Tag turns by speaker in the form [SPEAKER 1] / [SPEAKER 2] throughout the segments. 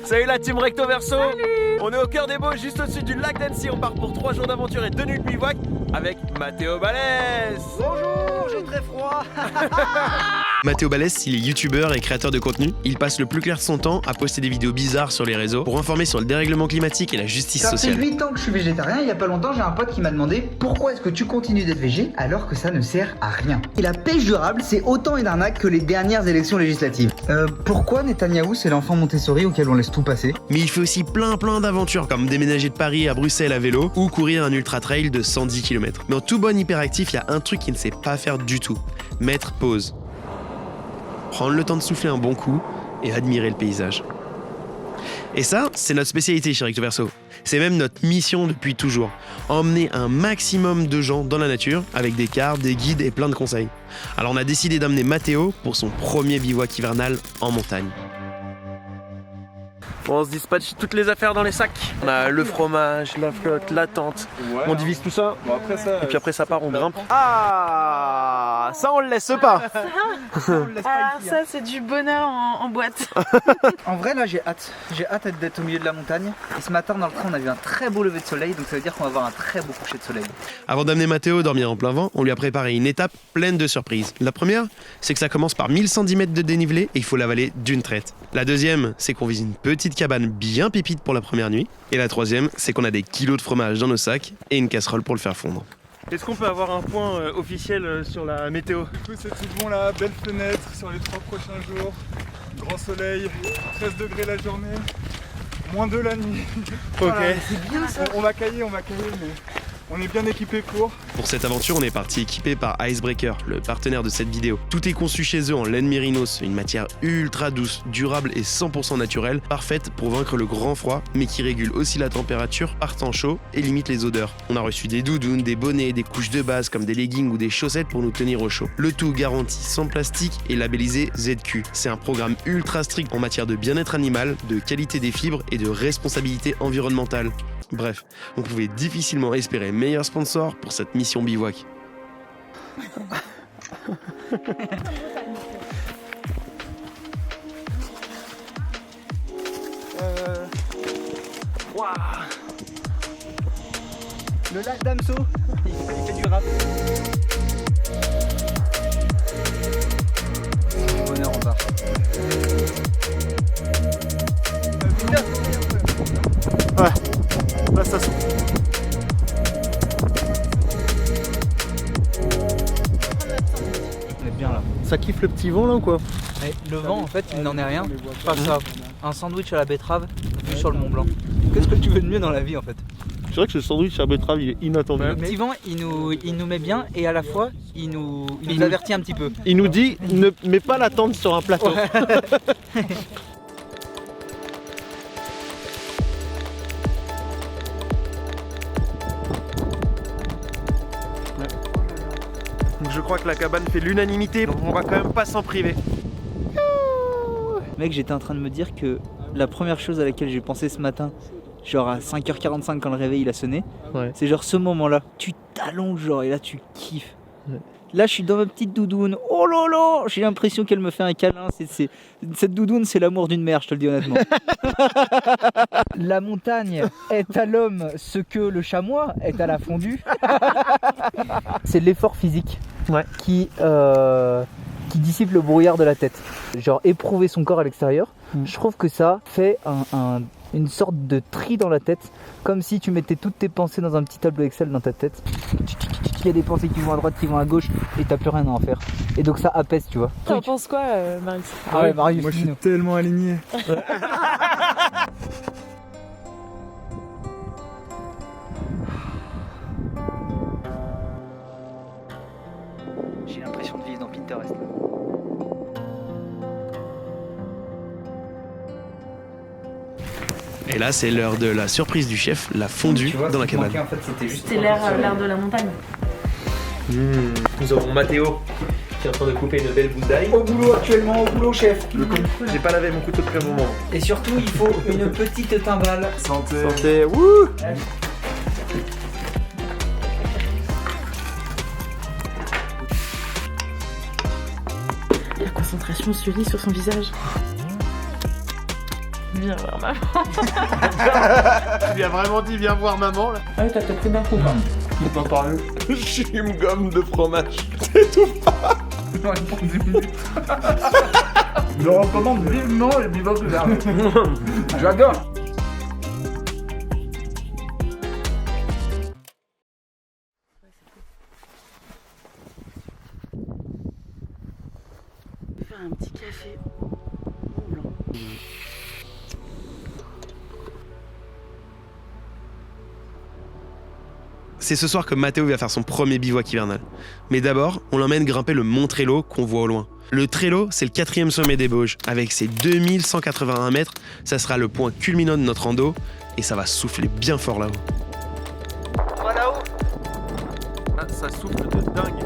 [SPEAKER 1] Salut la team Recto Verso. Salut. On est au cœur des Bauges, juste au-dessus du lac d'Annecy. On part pour 3 jours d'aventure et 2 nuits de bivouac avec Mathéo Balès.
[SPEAKER 2] Bonjour, j'ai très froid.
[SPEAKER 3] Mathéo Balès, il est youtubeur et créateur de contenu. Il passe le plus clair de son temps à poster des vidéos bizarres sur les réseaux pour informer sur le dérèglement climatique et la justice
[SPEAKER 2] Ça fait
[SPEAKER 3] sociale.
[SPEAKER 2] 8 ans que je suis végétarien. Il y a pas longtemps, j'ai un pote qui m'a demandé pourquoi est-ce que tu continues d'être végé alors que ça ne sert à rien. Et la pêche durable, c'est autant une arnaque que les dernières élections législatives. Pourquoi Netanyahou, c'est l'enfant Montessori auquel on laisse tout passer?
[SPEAKER 3] Mais il fait aussi plein d'aventures comme déménager de Paris à Bruxelles à vélo ou courir un ultra trail de 110 km. Mais en tout bon hyperactif, il y a un truc qu'il ne sait pas faire du tout. Mettre pause. Prendre le temps de souffler un bon coup et admirer le paysage. Et ça, c'est notre spécialité chez Recto Verso. C'est même notre mission depuis toujours. Emmener un maximum de gens dans la nature avec des cartes, des guides et plein de conseils. Alors on a décidé d'amener Mathéo pour son premier bivouac hivernal en montagne.
[SPEAKER 1] Bon, on se dispatche toutes les affaires dans les sacs. On a le fromage, la flotte, la tente.
[SPEAKER 4] Ouais,
[SPEAKER 1] on divise tout ça.
[SPEAKER 4] Bon, après ça,
[SPEAKER 1] et puis après ça part, on grimpe. Ah, ça on le laisse pas.
[SPEAKER 5] Alors ça c'est du bonheur en boîte.
[SPEAKER 2] En vrai, là, j'ai hâte. J'ai hâte d'être au milieu de la montagne. Et ce matin, dans le train, on a vu un très beau lever de soleil. Donc ça veut dire qu'on va avoir un très beau coucher de soleil.
[SPEAKER 3] Avant d'amener Mathéo dormir en plein vent, on lui a préparé une étape pleine de surprises. La première, c'est que ça commence par 1110 mètres de dénivelé et il faut l'avaler d'une traite. La deuxième, c'est qu'on vise une petite cabane bien pépite pour la première nuit. Et la troisième, c'est qu'on a des kilos de fromage dans nos sacs et une casserole pour le faire fondre.
[SPEAKER 1] Est-ce qu'on peut avoir un point officiel sur la météo?
[SPEAKER 4] du coup, c'est tout bon là, belle fenêtre sur les 3 prochains jours. Grand soleil, 13 degrés la journée, moins 2 la nuit.
[SPEAKER 1] Ok.
[SPEAKER 4] Voilà, c'est bien ça. On va cailler, mais on est bien équipé pour.
[SPEAKER 3] Pour cette aventure, on est parti équipé par Icebreaker, le partenaire de cette vidéo. Tout est conçu chez eux en laine mérinos, une matière ultra douce, durable et 100% naturelle, parfaite pour vaincre le grand froid, mais qui régule aussi la température par temps chaud et limite les odeurs. On a reçu des doudounes, des bonnets, des couches de base comme des leggings ou des chaussettes pour nous tenir au chaud. Le tout garanti sans plastique et labellisé ZQ. C'est un programme ultra strict en matière de bien-être animal, de qualité des fibres et de responsabilité environnementale. Bref, on pouvait difficilement espérer meilleur sponsor pour cette mission bivouac.
[SPEAKER 2] Le lac d'Amso, il fait du rap. Bonheur en bas.
[SPEAKER 1] Ouais, là ça se...
[SPEAKER 2] On est bien là.
[SPEAKER 1] Ça kiffe le petit vent là ou quoi?
[SPEAKER 2] Mais le vent, en fait, il n'en est rien. Pas ça. Un sandwich à la betterave, vue sur le Mont Blanc. Qu'est-ce que tu veux de mieux dans la vie en fait?
[SPEAKER 1] C'est vrai que ce sandwich à betterave il est inattendu.
[SPEAKER 2] Le petit vent, il nous met bien et à la fois, il nous avertit un petit peu.
[SPEAKER 1] Il nous dit ne mets pas la tente sur un plateau.
[SPEAKER 2] Ouais.
[SPEAKER 1] Donc je crois que la cabane fait l'unanimité, donc on va quand même pas s'en priver.
[SPEAKER 2] Mec, j'étais en train de me dire que la première chose à laquelle j'ai pensé ce matin, genre à 5h45 quand le réveil il a sonné,
[SPEAKER 1] Ouais.
[SPEAKER 2] c'est genre ce moment-là. Tu t'allonges genre et là tu kiffes. Ouais. Là je suis dans ma petite doudoune. Oh lolo, j'ai l'impression qu'elle me fait un câlin. Cette doudoune c'est l'amour d'une mère, je te le dis honnêtement. La montagne est à l'homme ce que le chamois est à la fondue. C'est l'effort physique qui dissipe le brouillard de la tête. Genre éprouver son corps à l'extérieur, je trouve que ça fait une sorte de tri dans la tête, comme si tu mettais toutes tes pensées dans un petit tableau Excel dans ta tête. Il y a des pensées qui vont à droite, qui vont à gauche, et t'as plus rien à en faire. Et donc ça apaise, tu vois.
[SPEAKER 5] T'en penses quoi, Marius?
[SPEAKER 2] Ah ouais, Marius,
[SPEAKER 4] moi je suis tellement aligné.
[SPEAKER 2] J'ai l'impression de vivre dans Pinterest.
[SPEAKER 3] Et là, c'est l'heure de la surprise du chef, la fondue dans la cabane.
[SPEAKER 2] En fait,
[SPEAKER 5] C'était l'air de la montagne.
[SPEAKER 1] Nous avons Mathéo qui est en train de couper une belle boule d'ail.
[SPEAKER 2] Au boulot actuellement, au boulot chef.
[SPEAKER 1] J'ai pas lavé mon couteau depuis un moment.
[SPEAKER 2] Et surtout, il faut une petite timbale.
[SPEAKER 4] Santé.
[SPEAKER 1] Santé, wouh!
[SPEAKER 5] La concentration se lit sur son visage. Viens voir maman.
[SPEAKER 1] Tu lui as vraiment dit viens voir maman là?
[SPEAKER 2] Ah oui, t'as pris d'un coup, quoi. On peut en parler.
[SPEAKER 1] Chewing-gum de fromage.
[SPEAKER 2] Non, il prend 10 minutes. Je recommande vivement les bivouacs de Vernet. J'adore.
[SPEAKER 5] Faire un petit café au blanc.
[SPEAKER 3] C'est ce soir que Mathéo va faire son premier bivouac hivernal. Mais d'abord, on l'emmène grimper le mont Trello qu'on voit au loin. Le Trello, c'est le 4e sommet des Bauges. Avec ses 2181 mètres, ça sera le point culminant de notre rando et ça va souffler bien fort là-haut.
[SPEAKER 1] Voilà là-haut. Ah, ça souffle de dingue.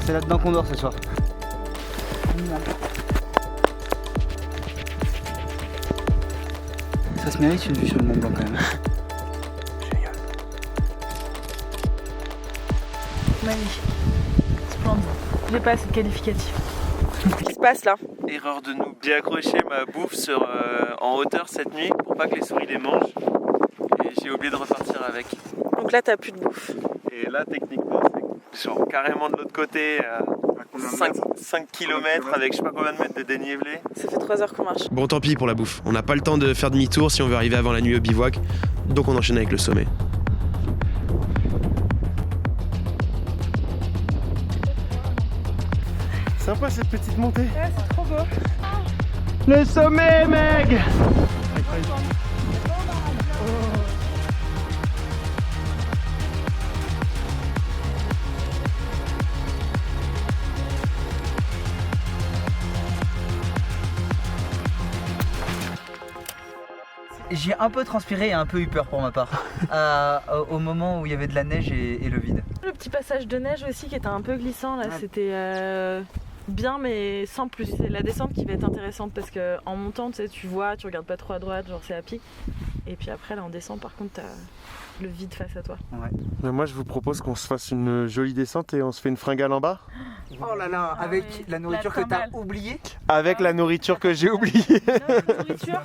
[SPEAKER 2] C'est là-dedans qu'on dort ce soir. Ça se mérite une vue sur le Mont Blanc quand même.
[SPEAKER 5] Magnifique. Splendide. J'ai pas assez de qualificatif. Qu'est-ce qui se passe là?
[SPEAKER 1] Erreur de nous bien accrocher ma bouffe en hauteur cette nuit pour pas que les souris les mangent. Et j'ai oublié de repartir avec.
[SPEAKER 5] Donc là t'as plus de bouffe.
[SPEAKER 1] Et là techniquement c'est genre carrément de l'autre côté à 5 km avec je sais pas combien de mètres de dénivelé.
[SPEAKER 5] Ça fait 3 heures qu'on marche.
[SPEAKER 3] Bon, tant pis pour la bouffe. On n'a pas le temps de faire demi-tour si on veut arriver avant la nuit au bivouac. Donc on enchaîne avec le sommet.
[SPEAKER 1] Sympa cette petite montée.
[SPEAKER 5] Ouais, c'est trop beau.
[SPEAKER 1] Le sommet, Meg!
[SPEAKER 2] J'ai un peu transpiré et un peu eu peur pour ma part. Au moment où il y avait de la neige et le vide.
[SPEAKER 5] Le petit passage de neige aussi qui était un peu glissant là, c'était bien mais sans plus. C'est la descente qui va être intéressante parce que en montant tu sais, tu vois, tu regardes pas trop à droite, genre c'est à pic. Et puis après là en descend par contre t'as le vide face à toi.
[SPEAKER 2] Ouais.
[SPEAKER 1] Mais moi je vous propose qu'on se fasse une jolie descente et on se fait une fringale en bas.
[SPEAKER 2] Oh là là, avec
[SPEAKER 5] oui.
[SPEAKER 2] la nourriture
[SPEAKER 5] La
[SPEAKER 2] que t'as
[SPEAKER 5] timbale.
[SPEAKER 2] oubliée.
[SPEAKER 1] Avec la nourriture que j'ai oubliée.
[SPEAKER 5] Nourriture.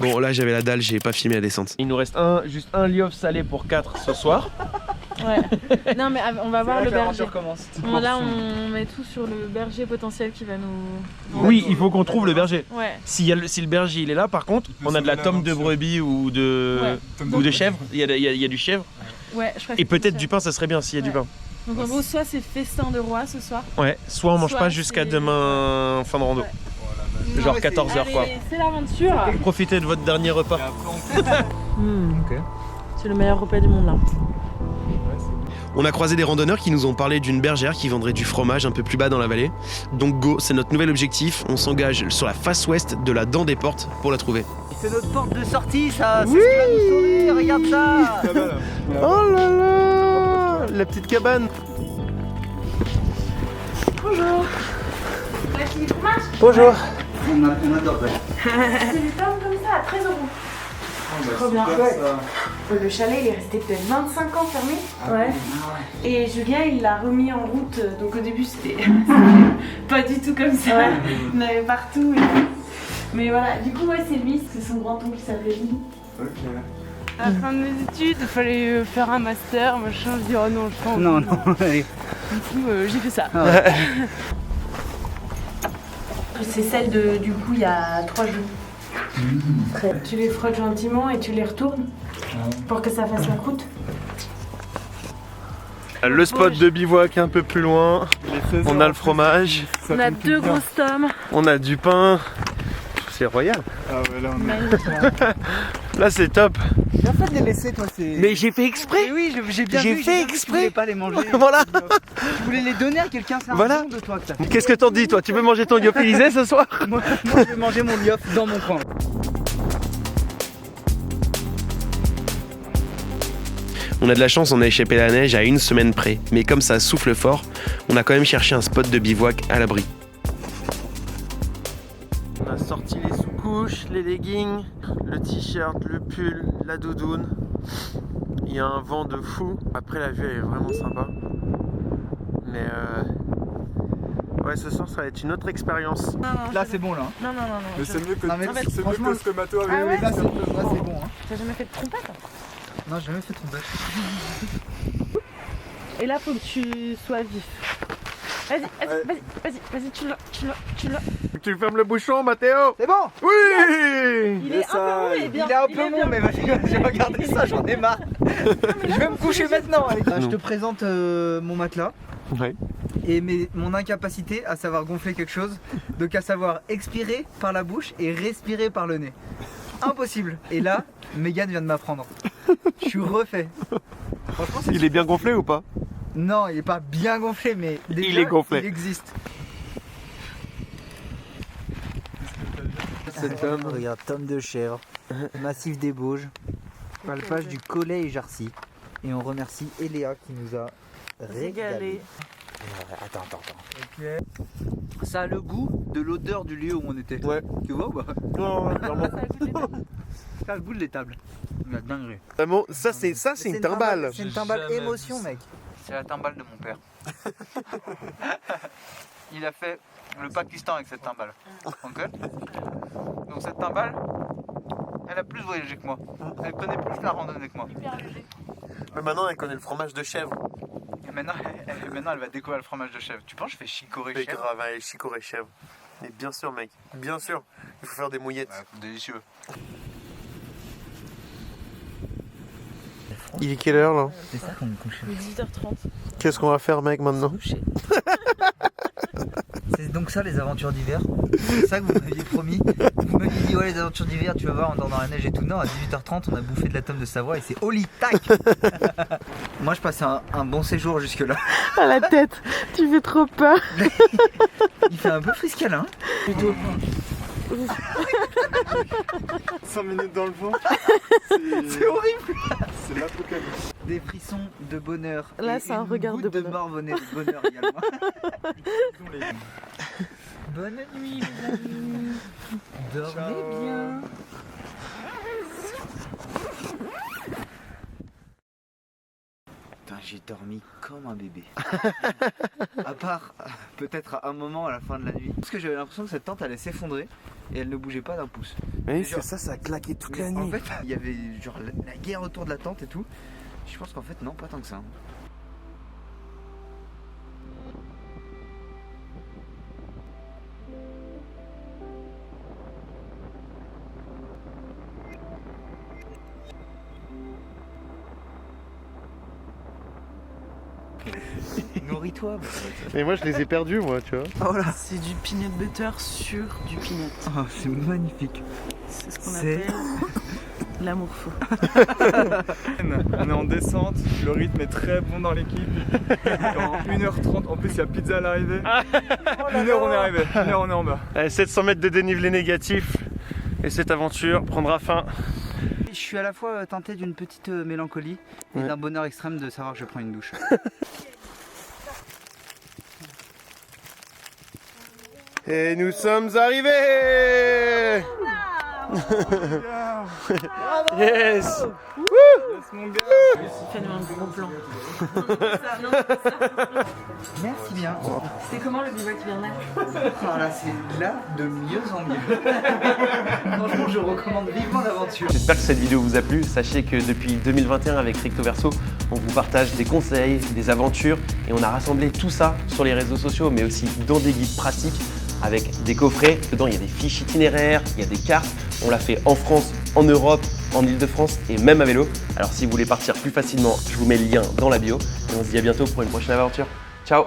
[SPEAKER 3] Bon, là j'avais la dalle, j'ai pas filmé la descente.
[SPEAKER 1] Il nous reste juste un liofre salé pour 4 ce soir.
[SPEAKER 5] Ouais. Non mais on va voir le berger.
[SPEAKER 2] Commence.
[SPEAKER 5] Bon, là on met tout sur le berger potentiel qui va nous...
[SPEAKER 1] Oui, il faut qu'on trouve le berger.
[SPEAKER 5] Ouais.
[SPEAKER 1] Si le berger il est là, par contre, on a de la tome de brebis ou de chèvre. Il y a du chèvre.
[SPEAKER 5] Ouais, je crois
[SPEAKER 1] Et
[SPEAKER 5] que
[SPEAKER 1] peut-être
[SPEAKER 5] c'est
[SPEAKER 1] du pain, ça serait bien s'il y a du pain.
[SPEAKER 5] Donc en gros, soit c'est festin de roi ce soir.
[SPEAKER 1] Ouais, soit on mange
[SPEAKER 5] Soit
[SPEAKER 1] pas jusqu'à
[SPEAKER 5] c'est-
[SPEAKER 1] demain fin de rando.
[SPEAKER 5] Ouais.
[SPEAKER 1] Genre
[SPEAKER 2] mais
[SPEAKER 1] 14h quoi.
[SPEAKER 5] Allez, c'est l'aventure.
[SPEAKER 1] Profitez de votre dernier repas.
[SPEAKER 2] Ok.
[SPEAKER 5] C'est le meilleur repas du monde là.
[SPEAKER 3] On a croisé des randonneurs qui nous ont parlé d'une bergère qui vendrait du fromage un peu plus bas dans la vallée. Donc go, c'est notre nouvel objectif. On s'engage sur la face ouest de la Dent des Portes pour la trouver.
[SPEAKER 2] C'est notre porte de sortie, ça. C'est ce qui va nous sauver. Regarde ça.
[SPEAKER 1] Oh là là, la petite cabane.
[SPEAKER 5] Bonjour. La fille du fromage.
[SPEAKER 1] Bonjour.
[SPEAKER 2] On adore ça.
[SPEAKER 5] C'est des pommes comme ça à 13 €. Trop bien. Le chalet il est resté peut-être 25 ans fermé. Ouais. Et Julien il l'a remis en route. Donc au début c'était pas du tout comme ça. On avait partout. Mais voilà, du coup ouais c'est lui, c'est son grand-oncle qui s'appelle Lily. À la fin de mes études, il fallait faire un master, machin. Je dis oh non, je pense.
[SPEAKER 2] Non, non, allez.
[SPEAKER 5] Du coup j'ai fait ça.
[SPEAKER 2] Ah ouais.
[SPEAKER 5] C'est celle du coup il y a 3 jours. Tu les frottes gentiment et tu les retournes pour que ça fasse la croûte.
[SPEAKER 1] Le spot de bivouac un peu plus loin. On a le fromage,
[SPEAKER 5] On a 2 grosses tomes.
[SPEAKER 1] on a du pain. C'est royal.
[SPEAKER 4] Ah ouais, là on est...
[SPEAKER 1] Là c'est top.
[SPEAKER 2] Bien fait de les laisser, toi.
[SPEAKER 1] Mais j'ai fait exprès.
[SPEAKER 2] Mais oui, j'ai bien
[SPEAKER 1] J'ai
[SPEAKER 2] vu.
[SPEAKER 1] fait
[SPEAKER 2] bien vu que
[SPEAKER 1] exprès.
[SPEAKER 2] Tu voulais pas les manger.
[SPEAKER 1] Voilà.
[SPEAKER 2] Tu voulais les donner à quelqu'un. C'est un
[SPEAKER 1] Voilà.
[SPEAKER 2] don de toi que t'as fait.
[SPEAKER 1] Qu'est-ce que t'en dis toi? Tu veux manger ton lyophilisé ce soir?
[SPEAKER 2] Moi, je vais manger mon liop dans mon coin.
[SPEAKER 3] On a de la chance, on a échappé la neige à 1 semaine près. Mais comme ça souffle fort, on a quand même cherché un spot de bivouac à l'abri.
[SPEAKER 1] On a sorti les sous-couches, les leggings, le t-shirt, le pull, la doudoune. Il y a un vent de fou. Après la vue elle est vraiment sympa. Mais Ouais, ce soir ça va être une autre expérience.
[SPEAKER 2] Là, c'est bon, là.
[SPEAKER 5] Non.
[SPEAKER 4] Mais c'est mieux que,
[SPEAKER 2] Non, mais
[SPEAKER 4] c'est mieux
[SPEAKER 2] franchement,
[SPEAKER 4] que ce que Mathéo avait
[SPEAKER 5] Ah ouais,
[SPEAKER 2] Là, c'est bon. Hein.
[SPEAKER 5] T'as jamais fait de trompette?
[SPEAKER 2] Non, j'ai jamais fait de trompette.
[SPEAKER 5] Et là, faut que tu sois vif. Vas-y, tu l'as.
[SPEAKER 1] Tu fermes le bouchon, Mathéo.
[SPEAKER 2] C'est bon.
[SPEAKER 1] Oui.
[SPEAKER 5] Il est un peu long, mais bien.
[SPEAKER 2] Il est un peu long, mais vas-y, regardez ça, j'en ai marre. Je vais me coucher maintenant. Je te présente mon matelas.
[SPEAKER 1] Ouais.
[SPEAKER 2] Et mon incapacité à savoir gonfler quelque chose, donc à savoir expirer par la bouche et respirer par le nez. Impossible. Et là, Mégane vient de m'apprendre. Je suis refait. Franchement, c'est
[SPEAKER 1] Il est bien gonflé ou pas?
[SPEAKER 2] Non, il est pas bien gonflé, mais déjà,
[SPEAKER 1] Il est gonflé.
[SPEAKER 2] Il existe. Regarde, tome de chèvre, massif des Bauges, palpage du Collet et Jarcy. Et on remercie Eléa qui nous a régalé. Attends. Ok. Ça a le goût de l'odeur du lieu où on était.
[SPEAKER 1] Ouais.
[SPEAKER 2] Tu vois ou pas?
[SPEAKER 1] Non, clairement.
[SPEAKER 2] Ça a le goût de l'étable. La dinguerie.
[SPEAKER 1] Vraiment, ça c'est une timbale.
[SPEAKER 2] C'est une timbale émotion, mec. C'est la timbale de mon père. Il a fait le Pakistan avec cette timbale. Ok. Donc cette timbale, elle a plus voyagé que moi. Elle connaît plus la randonnée que moi.
[SPEAKER 1] Mais maintenant elle connaît le fromage de chèvre.
[SPEAKER 2] Et maintenant, elle va découvrir le fromage de chèvre. Tu penses que je fais chicorée
[SPEAKER 1] Mais
[SPEAKER 2] chèvre?
[SPEAKER 1] grave, allez, chicorée chèvre. Mais bien sûr, mec, bien sûr. Il faut faire des mouillettes.
[SPEAKER 2] Délicieux.
[SPEAKER 1] Il est quelle heure là?
[SPEAKER 2] C'est ça qu'on me couche.
[SPEAKER 5] Il est 18h30.
[SPEAKER 1] Qu'est-ce qu'on va faire, mec, maintenant?
[SPEAKER 2] C'est donc ça les aventures d'hiver. C'est ça que vous m'aviez promis. Vous m'aviez dit ouais les aventures d'hiver, tu vas voir, on dort dans la neige et tout. Non, à 18h30 on a bouffé de la tome de Savoie et c'est au lit, tac. Moi je passe un bon séjour jusque là.
[SPEAKER 5] À la tête, tu fais trop peur.
[SPEAKER 2] Il fait un peu friscalin. Plutôt.
[SPEAKER 4] 5 minutes dans le vent.
[SPEAKER 2] C'est horrible.
[SPEAKER 4] C'est l'apocalypse.
[SPEAKER 2] Des frissons de bonheur.
[SPEAKER 5] Là,
[SPEAKER 2] et
[SPEAKER 5] c'est un
[SPEAKER 2] une
[SPEAKER 5] regard
[SPEAKER 2] goutte
[SPEAKER 5] de
[SPEAKER 2] de
[SPEAKER 5] bonheur.
[SPEAKER 2] bonheur également. Bonne nuit les amis. Dormez bien. Putain, j'ai dormi comme un bébé. À part peut-être à un moment à la fin de la nuit. Parce que j'avais l'impression que cette tente allait s'effondrer et elle ne bougeait pas d'un pouce.
[SPEAKER 1] Oui,
[SPEAKER 2] c'est
[SPEAKER 1] ça a claqué toute
[SPEAKER 2] Mais en fait, il y avait genre la guerre autour de la tente et tout. Je pense qu'en fait, non, pas tant que ça. Nourris-toi.
[SPEAKER 1] Mais moi je les ai perdus, moi, tu vois.
[SPEAKER 2] Oh là,
[SPEAKER 5] C'est du peanut butter sur du peanut.
[SPEAKER 2] oh, c'est magnifique.
[SPEAKER 5] C'est ce qu'on
[SPEAKER 2] C'est-
[SPEAKER 5] appelle l'amour faux.
[SPEAKER 4] On est en descente, le rythme est très bon dans l'équipe. En 1h30, en plus il y a pizza à l'arrivée. 1h on est arrivé, 1h on est en bas.
[SPEAKER 1] Allez, 700 mètres de dénivelé négatif. Et cette aventure prendra fin.
[SPEAKER 2] Je suis à la fois tenté d'une petite mélancolie et
[SPEAKER 1] Ouais.
[SPEAKER 2] d'un bonheur extrême de savoir que je prends une douche.
[SPEAKER 1] Et nous sommes arrivés. Yes.
[SPEAKER 4] Laisse mon gars.
[SPEAKER 5] Fais-nous un gros plan.
[SPEAKER 2] Merci bien.
[SPEAKER 5] C'est comment le bivouac hivernal?
[SPEAKER 2] Alors là, c'est là de mieux en mieux. Franchement, je recommande vivement l'aventure.
[SPEAKER 3] J'espère que cette vidéo vous a plu. Sachez que depuis 2021 avec Recto Verso, on vous partage des conseils, des aventures et on a rassemblé tout ça sur les réseaux sociaux mais aussi dans des guides pratiques avec des coffrets. Dedans, il y a des fiches itinéraires, il y a des cartes. On l'a fait en France, en Europe, en Ile-de-France et même à vélo. Alors si vous voulez partir plus facilement, je vous mets le lien dans la bio et on se dit à bientôt pour une prochaine aventure. Ciao!